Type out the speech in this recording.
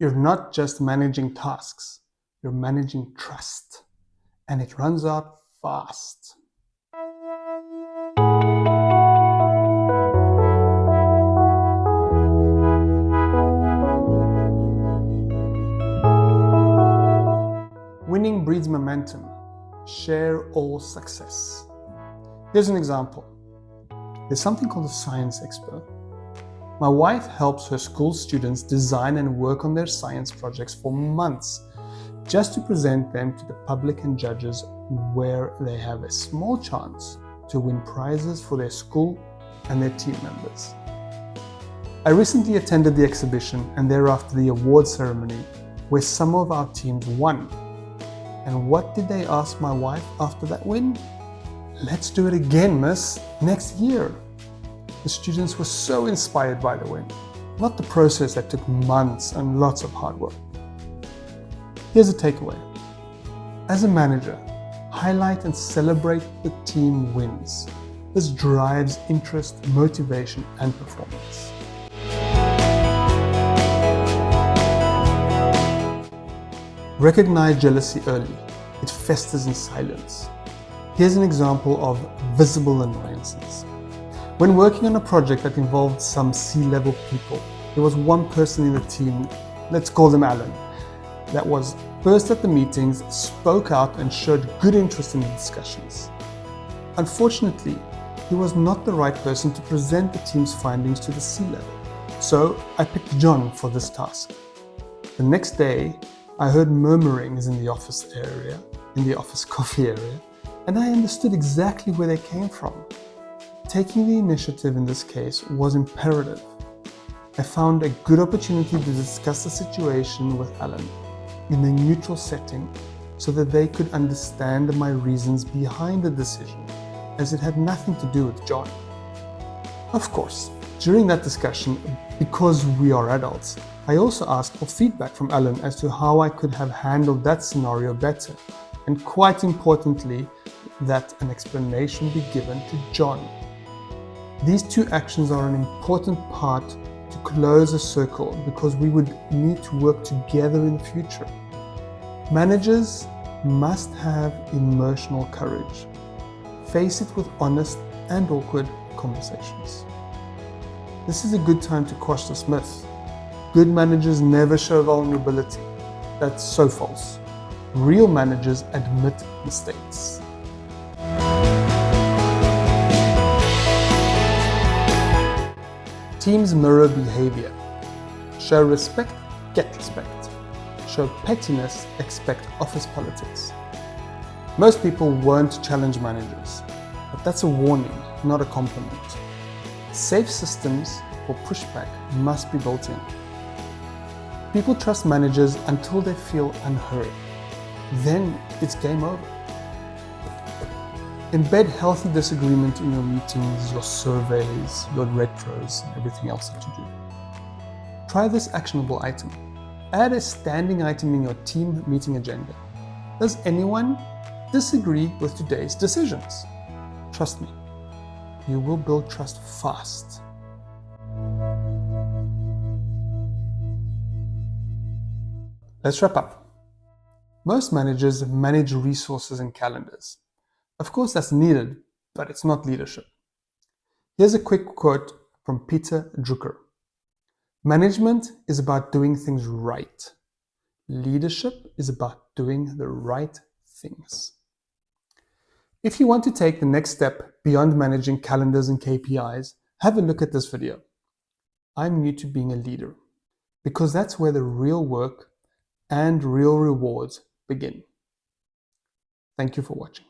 You're not just managing tasks, you're managing trust, and it runs out fast. Winning breeds momentum. Share all success. Here's an example. There's something called a Science Expo. My wife helps her school students design and work on their science projects for months, just to present them to the public and judges, where they have a small chance to win prizes for their school and their team members. I recently attended the exhibition and thereafter the award ceremony, where some of our teams won. And what did they ask my wife after that win? Let's do it again, miss, next year. The students were so inspired by the win, not the process that took months and lots of hard work. Here's a takeaway. As a manager, highlight and celebrate the team wins. This drives interest, motivation, and performance. Recognize jealousy early. It festers in silence. Here's an example of visible annoyances. When working on a project that involved some C-level people, there was one person in the team, let's call him Alan, that was first at the meetings, spoke out and showed good interest in the discussions. Unfortunately, he was not the right person to present the team's findings to the C-level, so I picked John for this task. The next day, I heard murmurings in the office coffee area, and I understood exactly where they came from. Taking the initiative in this case was imperative. I found a good opportunity to discuss the situation with Alan in a neutral setting so that they could understand my reasons behind the decision, as it had nothing to do with John. Of course, during that discussion, because we are adults, I also asked for feedback from Alan as to how I could have handled that scenario better, and quite importantly, that an explanation be given to John. These two actions are an important part to close a circle, because we would need to work together in the future. Managers must have emotional courage. Face it with honest and awkward conversations. This is a good time to quash this myth. Good managers never show vulnerability. That's so false. Real managers admit mistakes. Teams mirror behavior. Show respect, get respect. Show pettiness, expect office politics. Most people won't challenge managers, but that's a warning, not a compliment. Safe systems for pushback must be built in. People trust managers until they feel unheard. Then it's game over. Embed healthy disagreement in your meetings, your surveys, your retros, and everything else that you do. Try this actionable item. Add a standing item in your team meeting agenda. Does anyone disagree with today's decisions? Trust me, you will build trust fast. Let's wrap up. Most managers manage resources and calendars. Of course, that's needed, but it's not leadership. Here's a quick quote from Peter Drucker. Management is about doing things right. Leadership is about doing the right things. If you want to take the next step beyond managing calendars and KPIs, have a look at this video. I'm new to being a leader, because that's where the real work and real rewards begin. Thank you for watching.